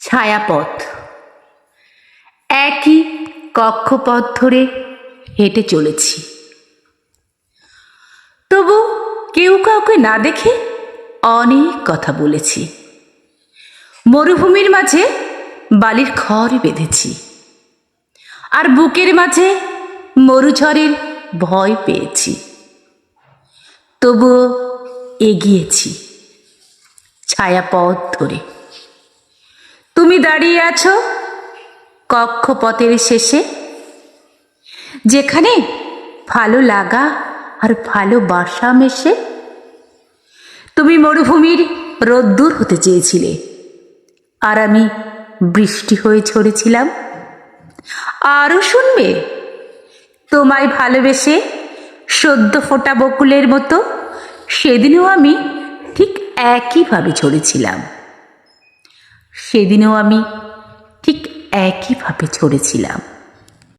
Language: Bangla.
ছায়াপথ। একই কক্ষপথ ধরে হেঁটে চলেছি, তবু কেউ কাউকে না দেখে অনেক কথা বলেছি। মরুভূমির মাঝে বালির খড় বেঁধেছি, আর বুকের মাঝে মরুঝড়ের ভয় পেয়েছি। তবুও এগিয়েছি ছায়াপথ ধরে। তুমি দাঁড়িয়ে আছো কক্ষপথের শেষে, যেখানে ভালো লাগা আর ভালোবাসা মেশে। তুমি মরুভূমির রোদ্দুর হতে চেয়েছিলে, আর আমি বৃষ্টি হয়ে ঝরেছিলাম। আরও শুনবে, তোমায় ভালোবেসে সদ্য ফোটা বকুলের মতো সেদিনও আমি ঠিক একইভাবে ঝরেছিলাম। সেদিনও আমি ঠিক একইভাবে ঝরেছিলাম।